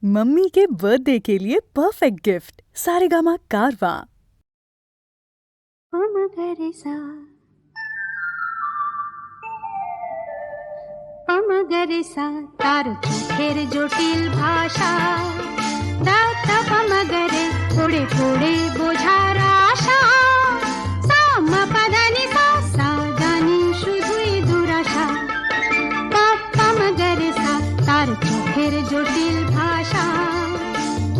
Mummy के birthday के लिए परफेक्ट गिफ्ट सारेगामा कारवा। पमगरेसा पमगरेसा तार चोखेर जटिल भाषा दाता पमगरे पड़े पड़े बोझार आशा सामा पादानी सा जानी शुधुई दुराशा पमगरेसा तार चोखेर जटिल भाषा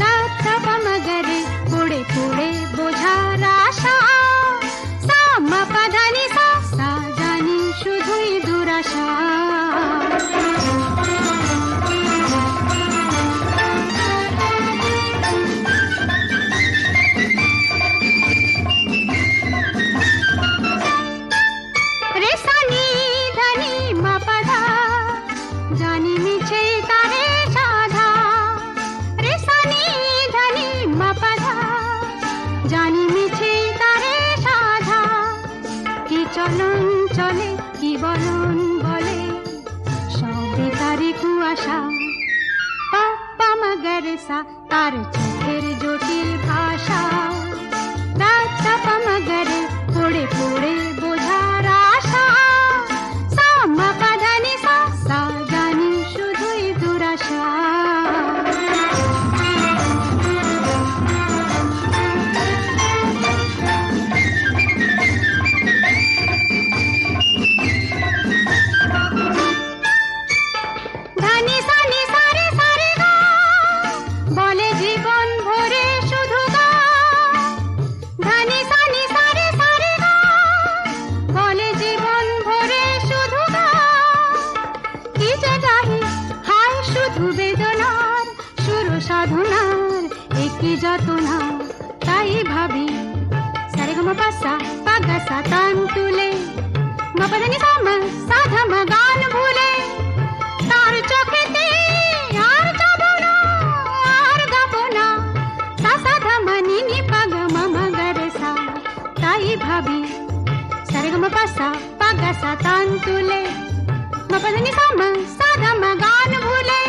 दाता पमगरे पड़े पड़े बोझार आशा सामा पादानी सा जानी शुधुई दुराशा तार चोखेर जटिल भाषा दाता पमगरे पड़े पड़े बोझार आशा सामा पादानी सा जानी शुधुई दुराशा যতনা তাই ভাবি সারেগামা পাসা পাগাসা তান তুলে মাপাদানি সামা সাধামা গান ভুলে তার চোখেতে আর যাব না আর গাব না সাধামা নিনি পাগামা মাগারেসা তাই ভাবি সারেগামা পাসা পাগাসা তান তুলে মাপাদানি সামা সাধামা গান ভুলে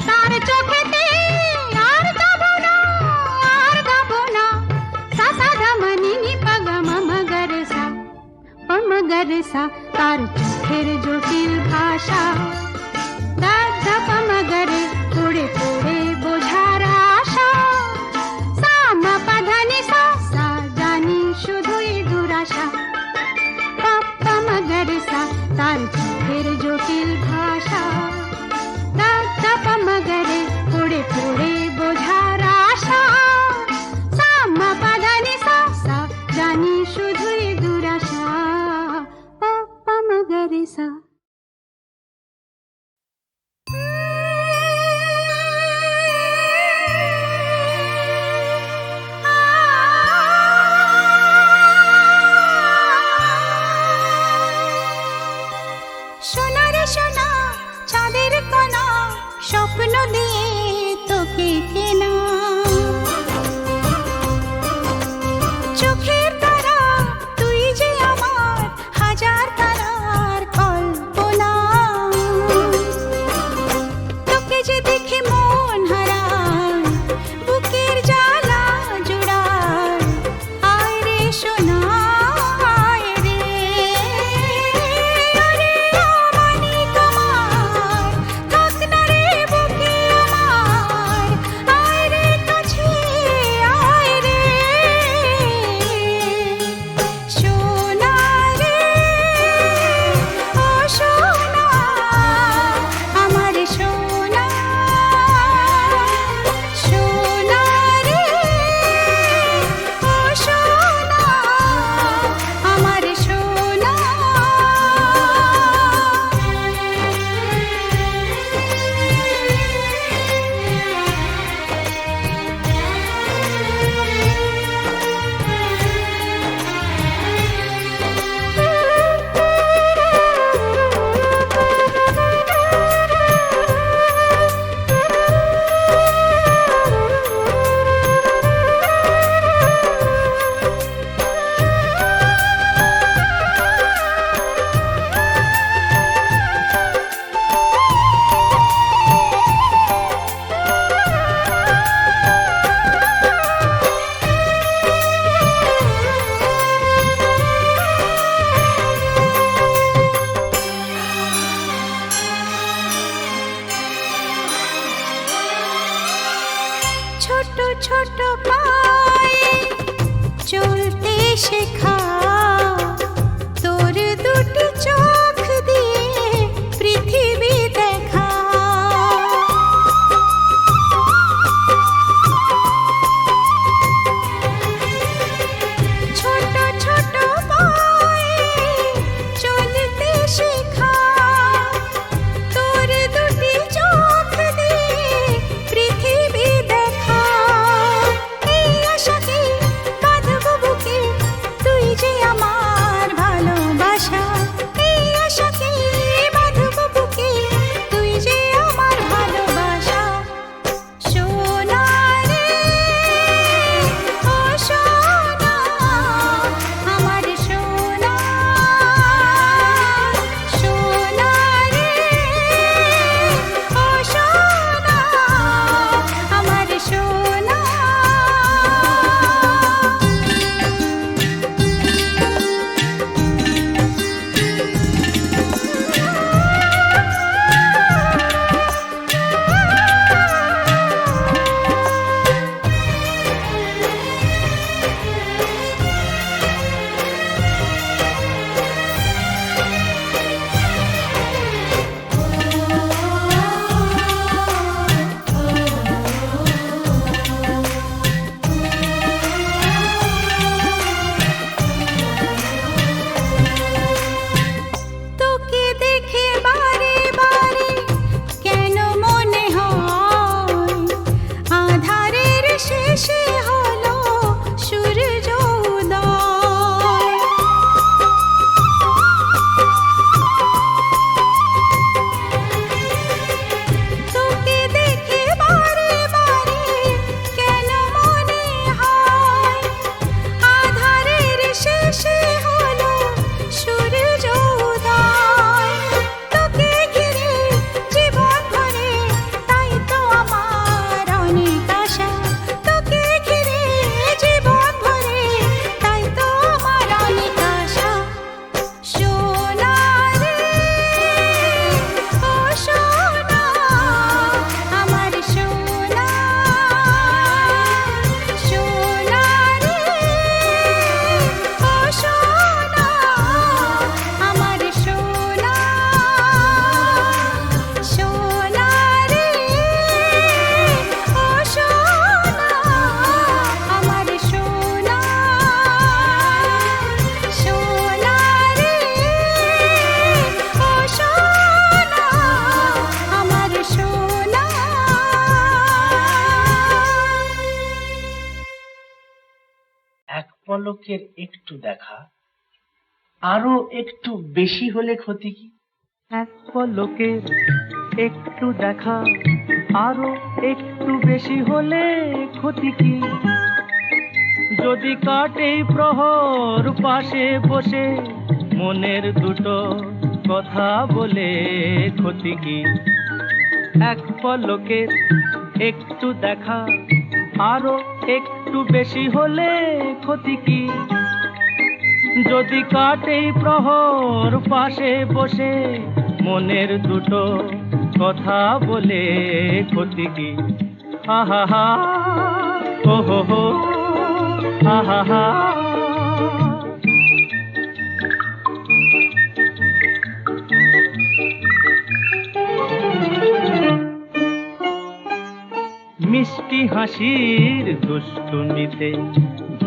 তার চোখেতে पमगरेसा तार चोखेर जटिल भाषा दादा पमगरे पड़े पड़े बोझार आशा सामा पाधानी सा जानी शुधुई दुराशा पमगरेसा तार चोखेर जटिल भाषा दादा पमगरे पड़े पड़े बोझार आशा सामा पाधानी सा जानी शुधुई दुराशा पमगरेसा সোনা রে সোনা চাঁদের কোনা স্বপ্ন দিয়ে তোকে কেনা চোখের তারা তুই যে আমার হাজার তারার কল্পনা তোকে যে দেখে মন হারায় বুকের জ্বালা জুড়ায় আয় রে সোনা আয় রে আরে আমানি তোমার থাক না রে বুকে আমার ছোট ছোট পায়ে চলতে শেখা, তোর দুটি চোখ দিয়ে পৃথিবী দেখা। ছোট ছোট পায়ে চলতে শেখা, তোর দুটি চোখ দিয়ে পৃথিবী দেখা। এই আশাকে বাঁধবো বুকে, তুই যে আমার ভালোবাসা। এই আশাকে বাঁধবো বুকে, তুই যে আমার ভালোবাসা। সোনা রে ও সোনা, আমার সোনা। সোনা রে ও সোনা, আমার সোনা। তোকে দেখে বারে বারে কেন মনে হয় আঁধারের শেষে হলো সূর্য উদয়। তোকে দেখে বারে বারে কেন মনে হয় আঁধারের শেষে হলো সূর্য উদয়। তোকে ঘিরে জীবন ভরে, তাই তো আমার অনেক আশা। তোকে ঘিরে জীবন ভরে, তাই তো আমার অনেক আশা। সোনা রে ও সোনা, আমার সোনা। সোনা রে ও সোনা, আমার সোনা। সোনা রে ও সোনা, আমার সোনা। সোনা রে ও সোনা, আমার সোনা। এক পলকের একটু দেখা, আরো একটু বেশি হলে ক্ষতি কি? এক পলকের একটু দেখা, আরো একটু বেশি হলে ক্ষতি কি? যদি কাটে প্রহর পাশে বসে মনের দুটো কথা বলে ক্ষতি কি? এক পলকের একটু দেখা, আরো একটু বেশি হলে ক্ষতি কি? যদি কাটে প্রহর পাশে বসে মনের দুটো কথা বলে ক্ষতি কি? আহা হা, ও হো হো, আহা হা। মিষ্টি হাসির দুষ্টুমিতে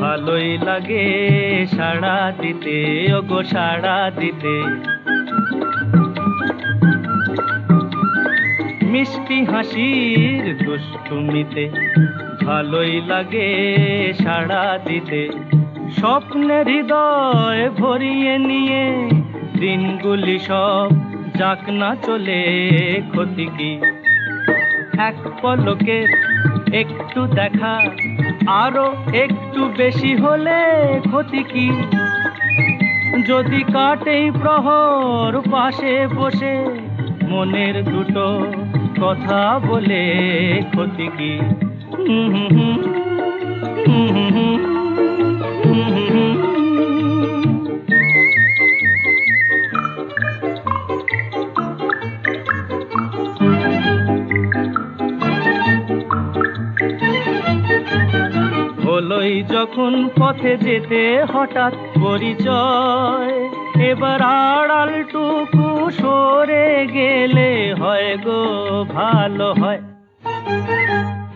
ভালোই লাগে সাড়া দিতে, ওগো সাড়া দিতে। মিষ্টি হাসির দুষ্টুমিতে ভালোই লাগে সাড়া দিতে। স্বপ্নের হৃদয় ভরিয়ে নিয়ে দিনগুলি সব যাক না চলে ক্ষতি কি? এক পলকের একটু দেখা, আরো একটু বেশি হলে ক্ষতি কি? যদি কাটে প্রহর পাশে বসে মনের দুটো কথা বলে ক্ষতি কি? হলোই যখন পথে যেতে হঠাৎ পরিচয়, এবার আড়ালটুকু সরে গেলে হয় গো ভালো হয়।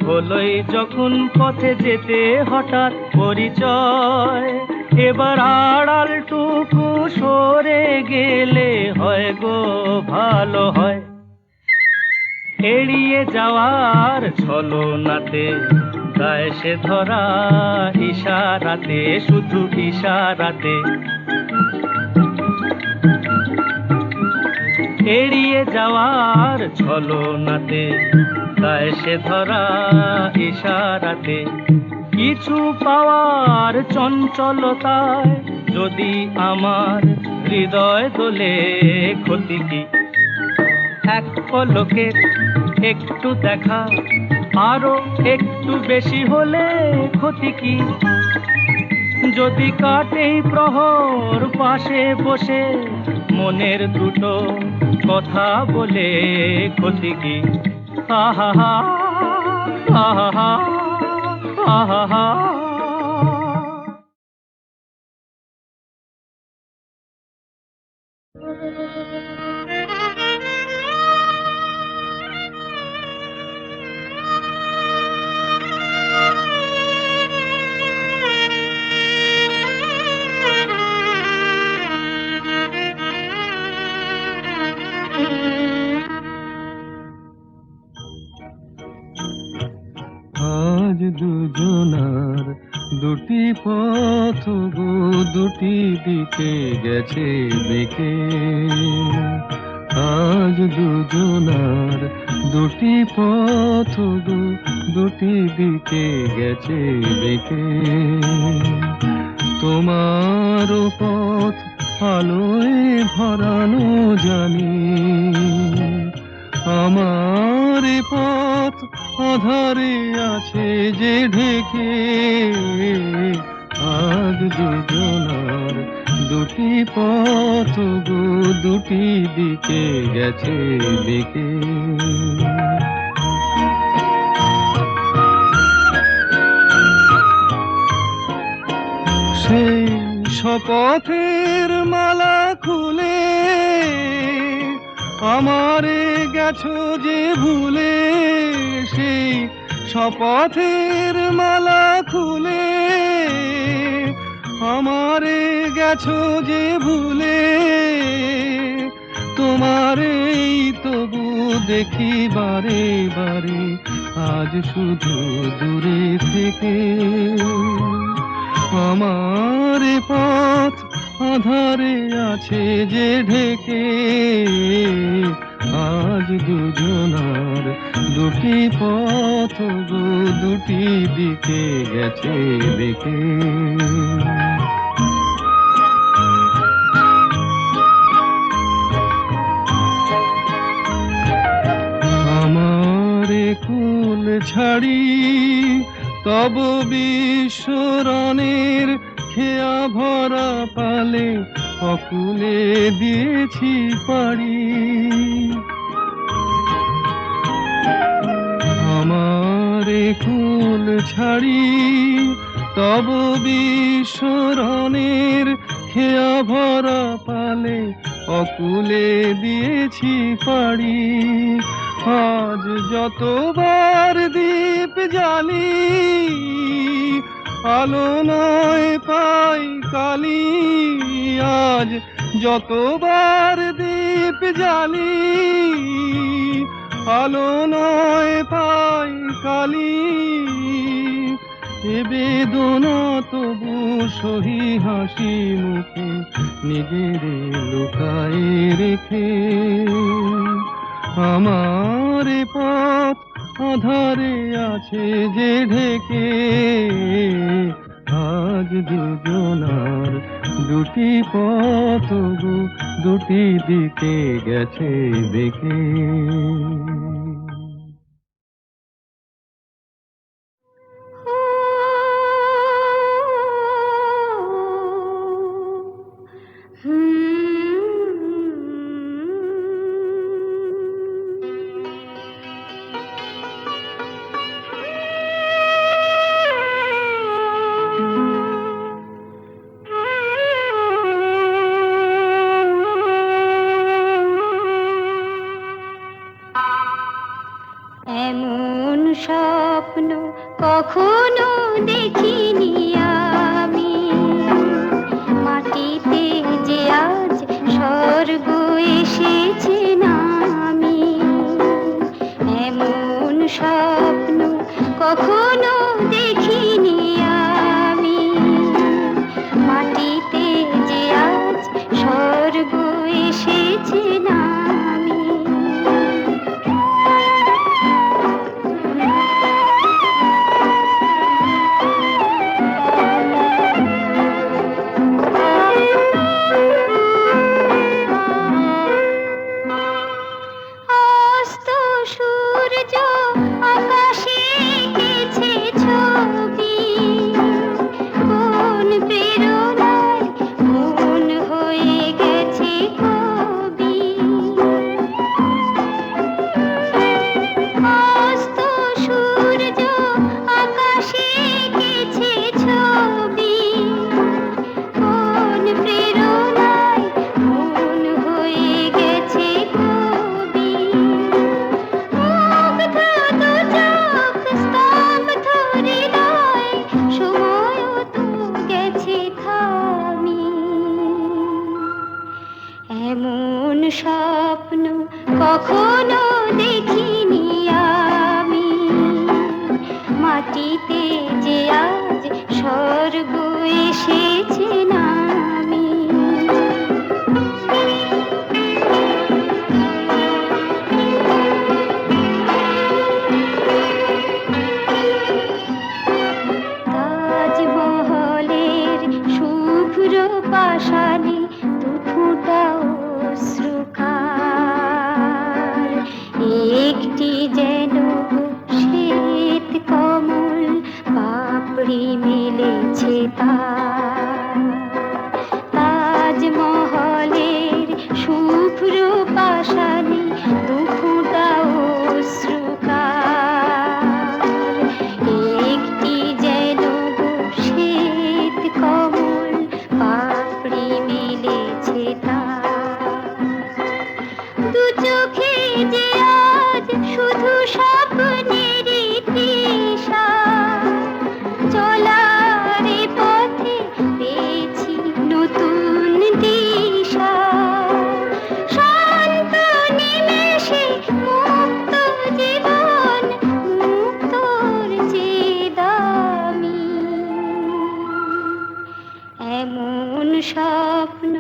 হলোই যখন পথে যেতে হঠাৎ পরিচয়, এবার আড়ালটুকু সরে গেলে হয় গো ভালো হয়। এড়িয়ে যাওয়ার ছলনাতে গায়ে সে ধরা ইশারাতে, শুধু ইশারাতে। এড়িয়ে যাওয়ার ছলনাতে গায়ে সে ধরা ইশারাতে, কিছু পাওয়ার চঞ্চলতায় যদি আমার হৃদয় দোলে ক্ষতি কি? এক পলকের একটু দেখা, আরো একটু বেশি হলে ক্ষতি কি? যদি কাটে প্রহর পাশে বসে মনের দুটো কথা বলে ক্ষতি কি? আহা হা আহা হা আহা হা। আজ দুজনার দুটি পথ গো দুটি দিকে গেছে বেঁকে। আজ দুজনার দুটি পথ গো দুটি দিকে গেছে বেঁকে। তোমার পথ আলোয় ভরানো জানি, আমার পথ আধারে আছে যে ঢেকে। আজ দুজনার দুটি পথ গো দুটি দিকে গেছে বেঁকে। সেই শপথের মালা খুলে আমারে গেছো যে ভুলে। সেই শপথের মালা খুলে আমারে গেছো যে ভুলে। তোমারেই তবু দেখি বারে বারে আজ শুধু দূরে থেকে। আমার পথ আধারে আছে যে ঢেকে। আজ দুজনার দুটি পথ গো দুটি দিকে গেছে বেঁকে। আমার কুল ছাড়ি তব বিশ্বরণের খেয়া ভরা পালে অকুলে দিয়েছি পাড়ি। আমার কুল ছাড়ি তব বিশ্বরণের খেয়া ভরা পালে অকুলে দিয়েছি পাড়ি। আজ যতবার দীপ জ্বালি আলো নয় পাই কালি। আজ যতবার দীপ জ্বালি আলো নয় পাই কালি। এ বেদনা তবু সহি হাসি মুখে নিজের লুকায়ে রেখে। আমার পথ আধারে আছে যে ঢেকে। আজ দুজনার দুটি পথ গো দুটি দিকে গেছে বেঁকে। স্বপ্ন কখনো দেখিনি আমি, মাটিতে যে আজ স্বর্গ এসেছে নামি। এমন স্বপ্ন কখনো দেখিনি আমি, মাটিতে যে আজ স্বর্গ এসেছে নামি। অস্ত সূর্য আকাশে এঁকেছে ছবি, কোন প্রেরণায় মন হয়ে গেছে কবি। অস্ত সূর্য আকাশে এঁকেছে ছবি, কোন প্রেরণায় মন হয়ে গেছে কবি। মুগ্ধ দু চোখ, স্তব্ধ হৃদয়, সময়ও তো গেছে থামি। এমন স্বপ্ন কখনো দেখিনি আমি, মাটিতে যে আজ স্বর্গ এসেছে নামি। তাজমহলের শুভ্র পাষাণে দু ফোঁটা অশ্রুকার, একটি যেন শ্বেত কমল পাপড়ি মেলেছে তার। তাজমহলের শুভ্র পাষাণে দু ফোঁটা অশ্রুকার, একটি যেন শ্বেত কমল পাপড়ি মেলেছে তার। দু চোখে যে আজ শুধু স্বপ্নেরই তৃষা, চলার পথে পেয়েছি নতুন দিশা। শান্ত নিমেষে মুক্ত জীবন, মুক্তর যে দামি। এমন স্বপ্ন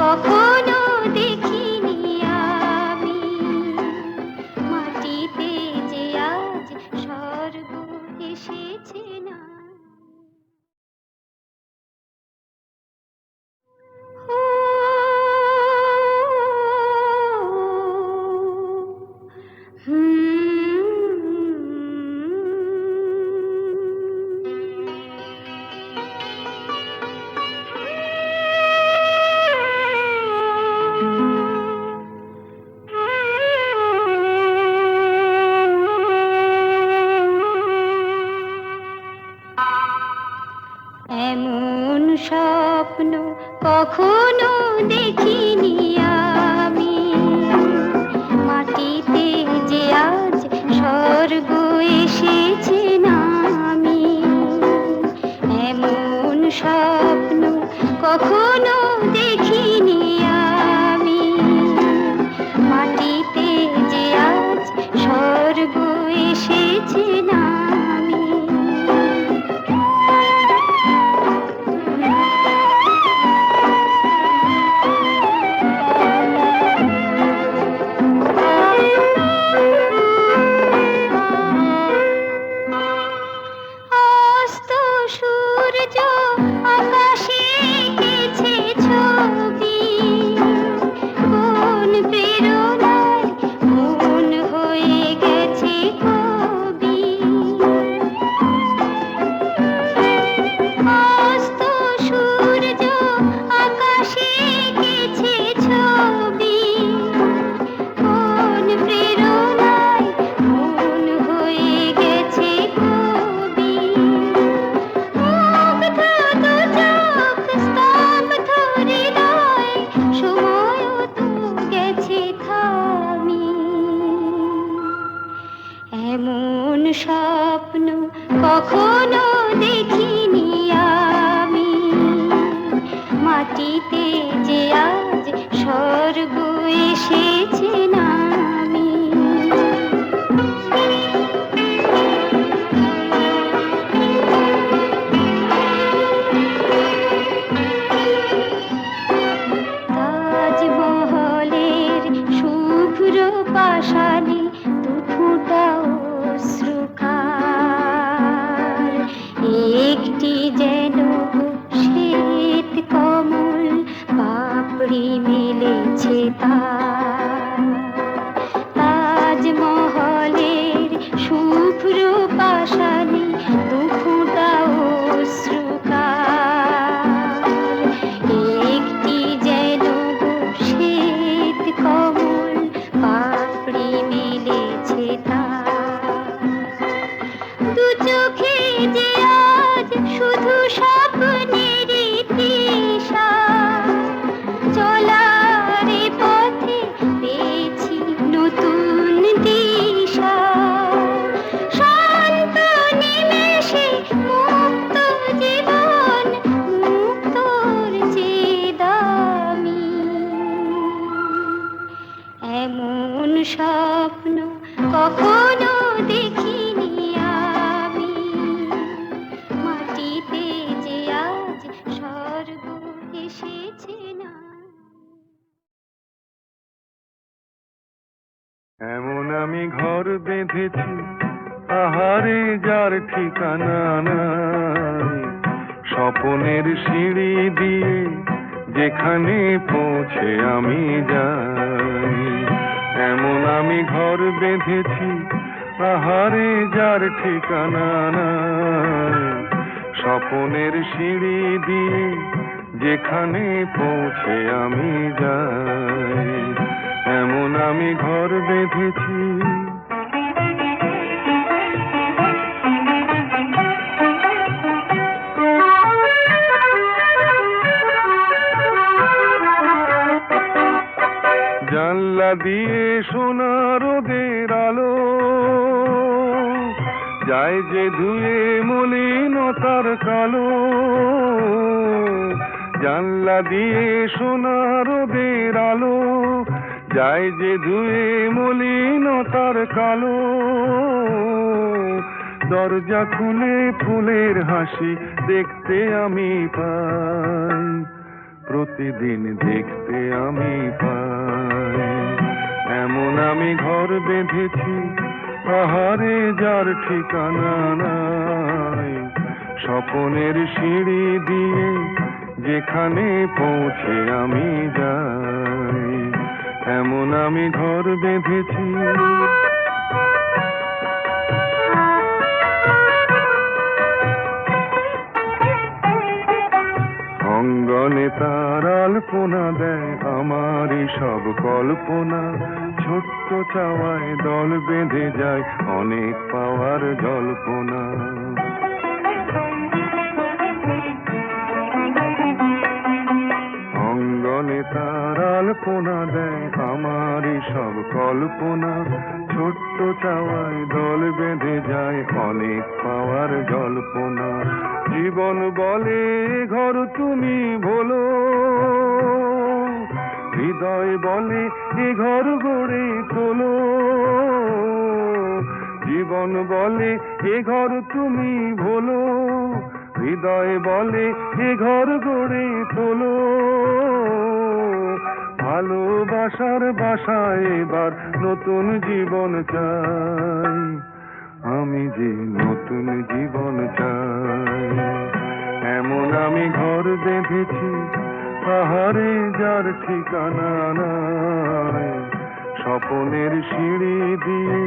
কখনো দেখিনি আমি, মাটিতে যে আজ স্বর্গ এসেছে না। এমন স্বপ্ন কখনো দেখিনি আমি, মাটিতে যে আজ স্বর্গ এসেছে নামি। এমন স্বপ্ন কখনো দেখিনি আমি, মাটিতে যে আজ স্বর্গ এসেছে নামি। স্বপ্ন কখনো দেখিনি আমি, মাটিতে যে আজ স্বর্গ এসেছে নামি। তাজমহলের শুভ্র পাষাণে দুফোঁটা অশ্রুকার, একটি যেন শ্বেত কমল পাপড়ি মেলেছে তার। তাজমহলের শুভ্র পাষাণে দুফোঁটা অশ্রুকার, একটি যেন শ্বেত কমল পাপড়ি মেলেছে তার। দু চোখে যে আজ শুধু স্বপ্নেরই তৃষা, চলার পথে পেয়েছি নতুন দিশা। শান্ত নিমেষে মুক্ত জীবন, মুক্তর চেয়ে দামি। এমন স্বপ্ন কখনো দেখিনি আমি, মাটিতে যে আজ স্বর্গ এসেছে না। এমন আমি ঘর বেঁধেছি আহারে যার ঠিকানা নাই, স্বপনের সিঁড়ি দিয়ে যেখানে পৌঁছে আমি যাই। এমন আমি ঘর বেঁধেছি আহারে যার ঠিকানা নাই, স্বপনের সিঁড়ি দিয়ে যেখানে পৌঁছে আমি যাই। এমন আমি ঘর বেঁধেছি। জানলা দিয়ে সোনা রোদের আলো যায় যে ধুয়ে মলিনতার কালো। জানলা দিয়ে সোনা রোদের আলো যায় যে ধুয়ে মলিনতার কালো। দরজা খুলে ফুলের হাসি দেখতে আমি পাই, প্রতিদিন দেখতে আমি পাই। এমন আমি ঘর বেঁধেছি আহারে যার ঠিকানা নাই, স্বপনের সিঁড়ি দিয়ে যেখানে পৌঁছে আমি যাই। এমন আমি ঘর বেঁধেছি। অঙ্গনে তার আলপনা দেয় আমারই সব কল্পনা, ছোট্ট চাওয়ায় দল বেঁধে যায় অনেক পাওয়ার জল্পনা। অঙ্গনে তার আলপনা দেয় আমারই সব কল্পনা, ছোট্ট চাওয়ায় দল বেঁধে যায় অনেক পাওয়ার জল্পনা। জীবন বলে ঘর তুমি ভোলো, হৃদয় বলে এ ঘর গড়ে তোলো। জীবন বলে এ ঘর তুমি ভোলো, হৃদয় বলে এ ঘর গড়ে তোলো। ভালোবাসার বাসায় এবার নতুন জীবন চাই, আমি যে নতুন জীবন চাই। এমন আমি ঘর বেঁধেছি আহারে যার ঠিকানা নাই, স্বপনের সিঁড়ি দিয়ে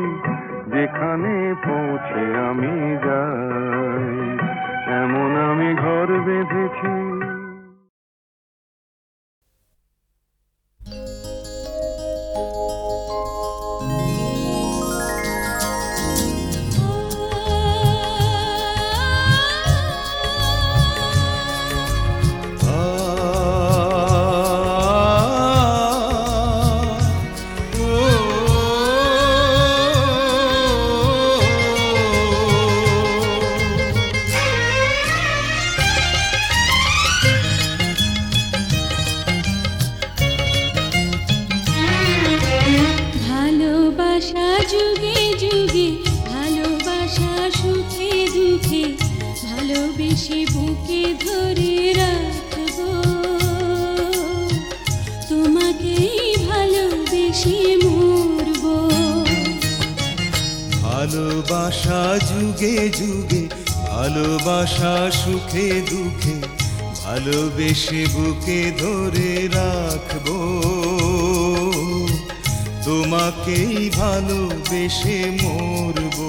যেখানে পৌঁছে আমি যাই। এমন আমি ঘর বেঁধেছি। সুখে দুঃখে ভালোবেসে বুকে ধরে রাখবো তোমাকেই ভালোবেসে মরবো ভালোবাসা যুগে যুগে ভালোবাসা সুখে দুঃখে ভালোবেসে বুকে ধরে রাখবো তোমাকেই ভালোবেসে মরবো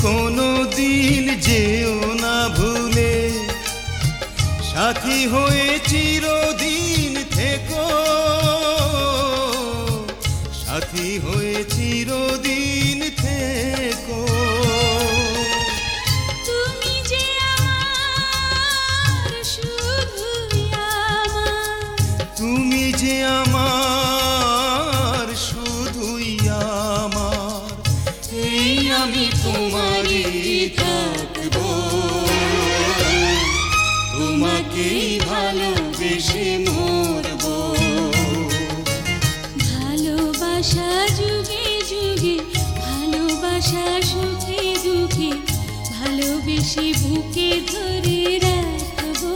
কোনো দিন যেও না ভুলে সাথী হয়ে চিরদিন থেকো সাথী হয়ে চিরদিন থেকো তুমি যে আমার শুধুই আমার তুমি যে আমার শুধুই আমার এই আমি তোমারই থাকবো তোমাকেই ভালোবেসে মরবো ভালোবাসা যুগে যুগে ভালোবাসা সুখে দুঃখে ভালোবেসে বুকে ধরে রাখবো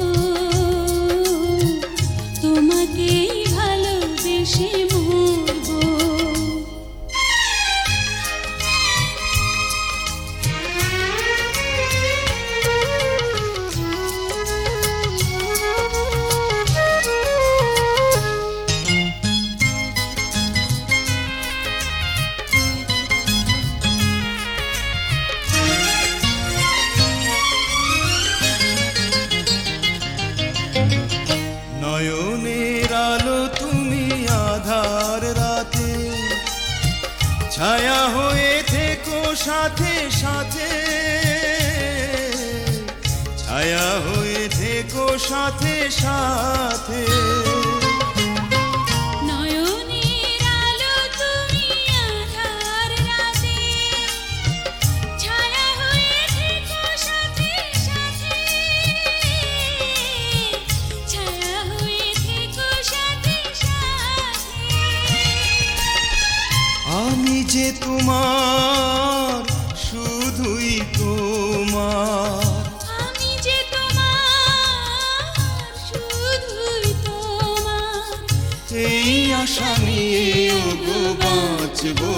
তোমাকেই ভালোবেসে মরবো নয়নের আলো তুমি আধার রাতে ছায়া হয়ে থেকো সাথে সাথে ছায়া হয়ে থেকো সাথে সাথে নয়নের আলো তুমি আধার রাতে ছায়া হয়ে থেকো সাথে সাথে ছায়া হয়ে থেকো সাথে সাথে আমি যে তোমার শুধুই তোমার আমি যে তোমার শুধুই তোমার এই আশা নিয়ে ওগো বাঁচবো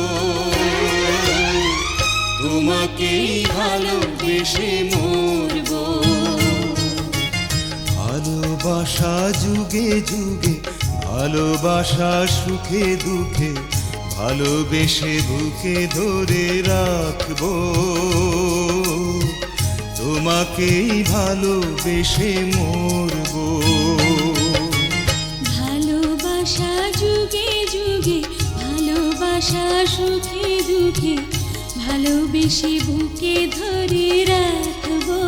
তোমাকেই ভালোবেসে মরবো ভালোবাসা যুগে যুগে ভালোবাসা সুখে দুঃখে ভালোবেসে বুকে ধরে রাখবো তোমাকেই ভালোবেসে মরবো ভালোবাসা যুগে যুগে ভালোবাসা সুখে দুঃখে ভালোবেসে বুকে ধরে রাখবো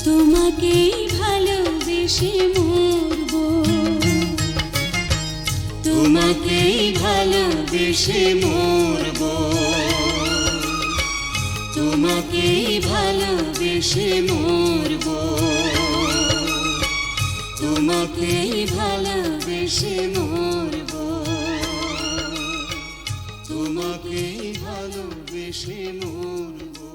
তোমাকেই ভালোবেসে মরবো তোমাকেই ভালোবেসে মরবো তোমাকেই ভালোবেসে মরবো তোমাকেই ভালোবেসে মরবো তোমাকেই ভালোবেসে মরবো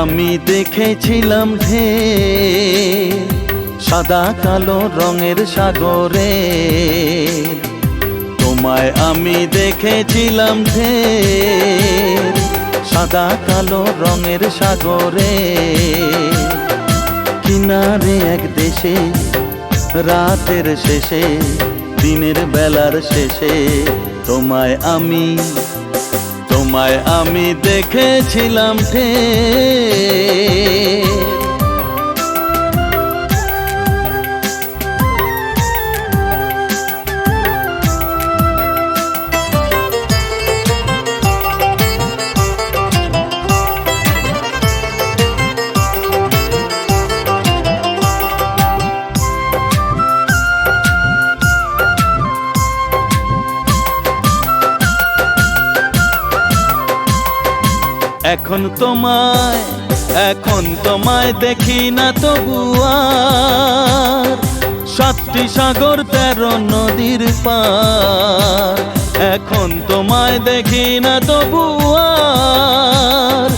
আমি দেখেছিলাম ঢের সাদা কালো রঙের সাগরে, তোমায় আমি দেখেছিলাম ঢের সাদা কালো রঙের সাগরে। কিনারে এক দেশে রাতের শেষে, দিনের বেলার শেষে তোমায় আমি দেখেছিলাম ঢের। এখন তোমায় দেখি না তবু আর, সাতটি সাগর 13 নদীর পার। এখন তোমায় দেখি না তবু আর,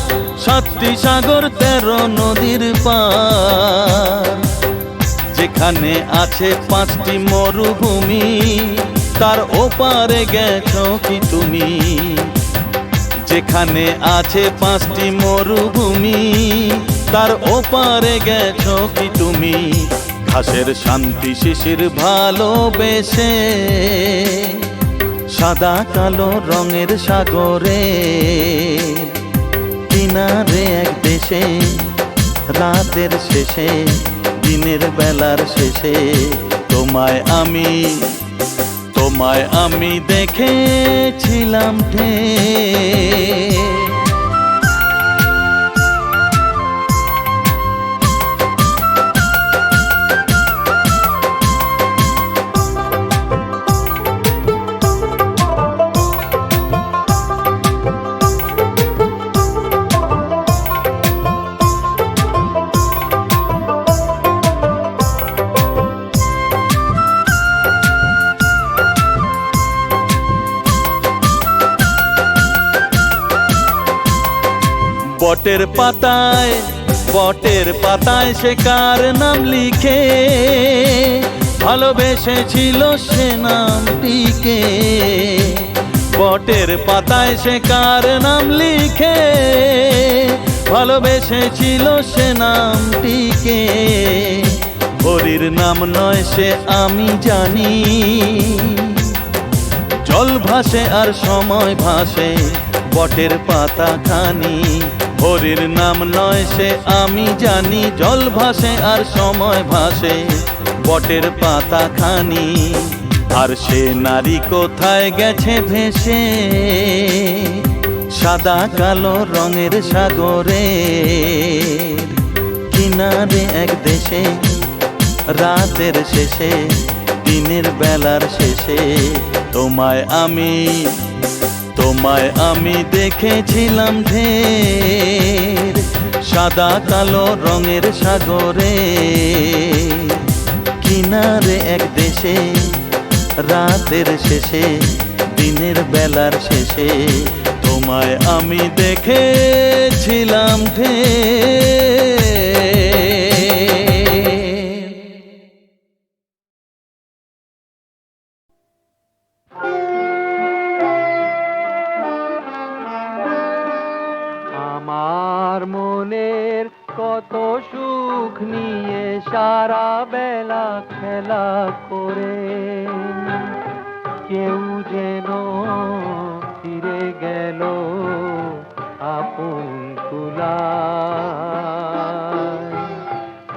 সাতটি সাগর 13 নদীর পার। যেখানে আছে 5টি মরুভূমি, তার ওপারে গেছো কি তুমি? যেখানে আছে 5টি মরুভূমি, তার ওপারে গেছো কি তুমি? ঘাসের শান্তি শিশির ভালোবেসে, সাদা কালো রঙের সাগরে। কিনারে এক দেশে রাতের শেষে, দিনের বেলার শেষে তোমায় আমি দেখেছিলাম ঢের। বটের পাতায় সে কার নাম লিখে, ভালোবেসেছিল সে নামটিকে। বটের পাতায় সে কার নাম লিখে, ভালোবেসেছিল সে নামটিকে। হরির নাম নয় সে আমি জানি, জল ভাসে আর সময় ভাসে বটের পাতা খানি। হরির নাম নয় সে আমি জানি, জল ভাসে আর সময় ভাসে বটের পাতা খানি। আর সে নারী কোথায় গেছে ভেসে, সাদা কালো রঙের সাগরে। কিনারে এক দেশে রাতের শেষে, দিনের বেলার শেষে তোমায় আমি দেখেছিলাম ঢের সাদা কালো রঙের সাগরে। কিনারে এক দেশে রাতের শেষে, দিনের বেলার শেষে তোমায় আমি দেখেছিলাম ঢের। আমার মনের কত সুখ নিয়ে সারা বেলা খেলা করে, কেউ যেন ফিরে গেল আপন কুলায়,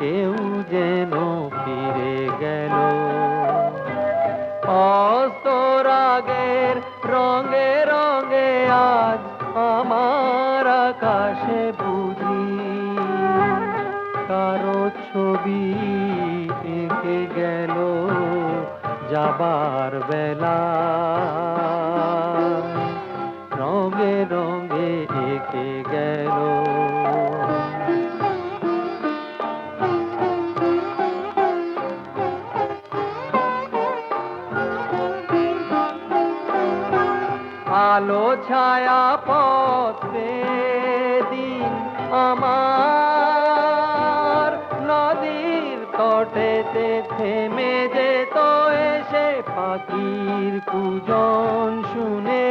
কেউ যেন ফিরে গেল। অস্তরাগের রঙে রঙে আজ আমার আকাশে বুঝি কারো ছবি এঁকে গেল যাবার বেলা, রঙে রঙে এঁকে গেল। আলো ছায়া পথে দিন আমার নদীর তটেতে থেমে যেত এসে পাখির কুজন শুনে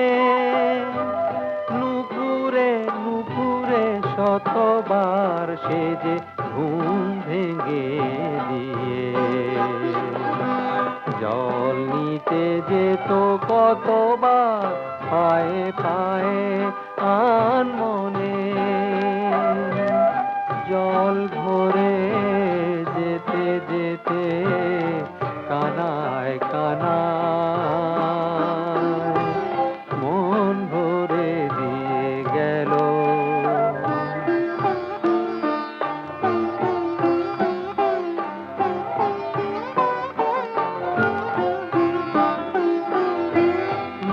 নুপুরে নুপুরে শতবার সে যে ঘুম ভেঙে দিয়ে জল নিতে যেত কতবার পায়ে পায়ে আনমনে জল ভরে যেতে যেতে কানায় কানায় মন ভরে দিয়ে গেল।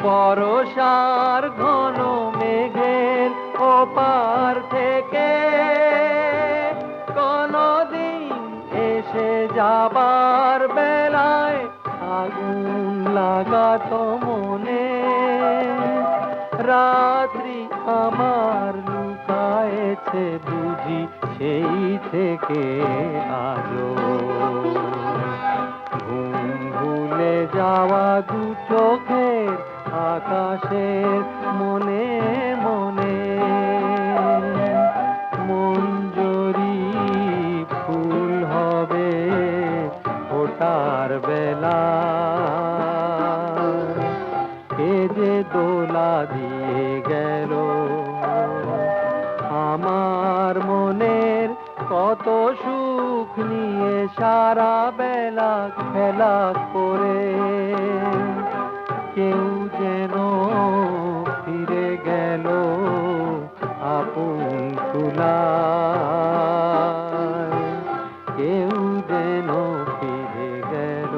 বর্ষার ঘন মেঘের ওপার থেকে কোনদিন এসে যাবার বেলায় আগুন লাগাতো মনে রাত্রি আমার লুকায়েছে বুঝি সেই থেকে আজো ঘুম ভুলে যাওয়া দু চোখের আকাশের মনে মনে মঞ্জরি ফুল হবে ফোটার বেলা কে যে দোলা দিয়ে গেল আমার মনের কত সুখ নিয়ে সারা বেলা খেলা করে কেউ যেন ফিরে গেল আপন তুলায় কেউ যেন ফিরে গেল।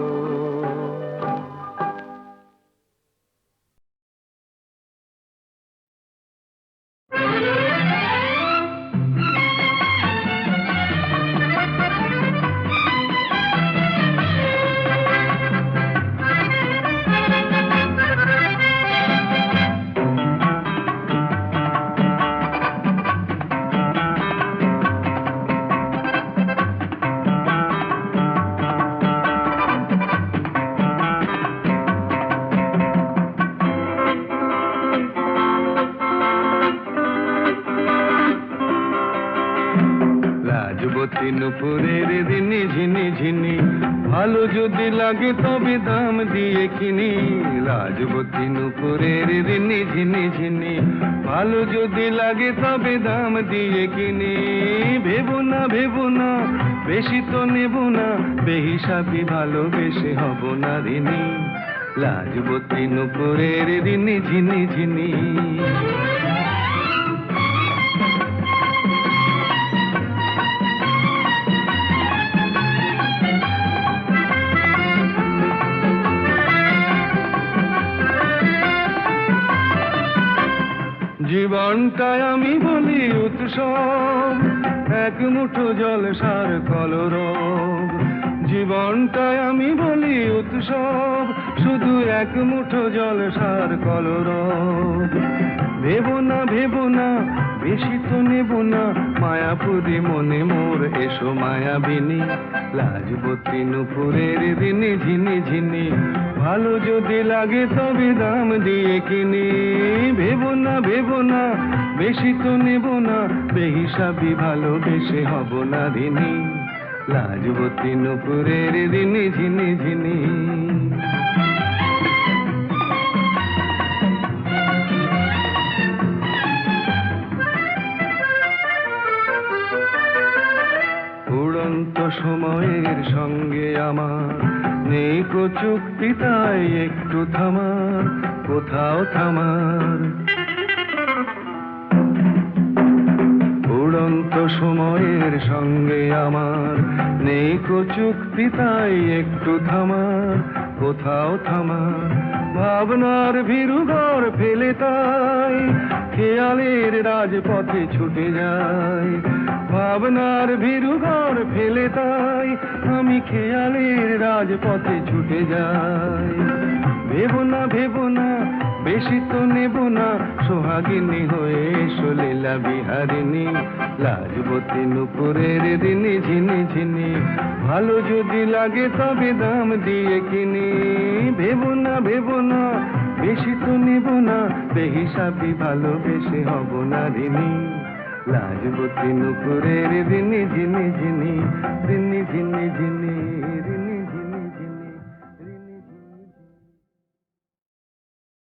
রাজবতী নুপুরের দিনে ঝিনি ঝিনি ভালো যদি লাগে তবে দাম দিয়ে কিনি রাজবতী নুপুরের দিনে ঝিনি ঝিনি ভালো যদি লাগে তবে দাম দিয়ে কিনি ভেবো না বেশি তো নেব না বেহিসাবি ভালোবেসে হব না ঋণী রাজবতী নুপুরের দিনে ঝিনি ঝিনি জীবনটায় আমি বলি উৎসব এক মুঠো জল সার কলরব জীবনটায় আমি বলি উৎসব শুধু এক মুঠো জল সার কলরব ভেবো না বেশি তো নেব না মায়াপুরি মনে মোর এসো মায়াবিনী রাজবতী নুপুরের দিনে ঝিনি ঝিনি ভালো যদি লাগে তবে দাম দিয়ে কিনি ভেবো না বেশি তো নেব না বেহিসাবি ভালোবেসে হব না ঋণী রাজবতী নুপুরের দিনে ঝিনি ঝিনি উড়ন্ত সময়ের সঙ্গে আমার নেই কো চুক্তি তাই একটু থামার কোথাও থামার উড়ন্ত সময়ের সঙ্গে আমার নেই কো চুক্তি তাই একটু থামার কোথাও থামার ভাবনার ভীরু ঘর ফেলে তাই খেয়ালের রাজপথে ছুটে যায় ভাবনার ভীরু ঘর ফেলে তাই আমি খেয়ালের রাজপথে ছুটে যাই ভেবো না বেশি তো নেব না, সোহাগিনী হয়ে এসো লীলা বিহারিণী, লাজবতী নুপুরের রিনি ঝিনি ঝিনি, ভালো যদি লাগে তবে দাম দিয়ে কিনি, ভেবো না বেশি তো নেব না, বেহিসাবি ভালোবেসে হব না ঋণী, লাজবতী নুপুরের রিনি ঝিনি ঝিনি, রিনি ঝিনি ঝিনি।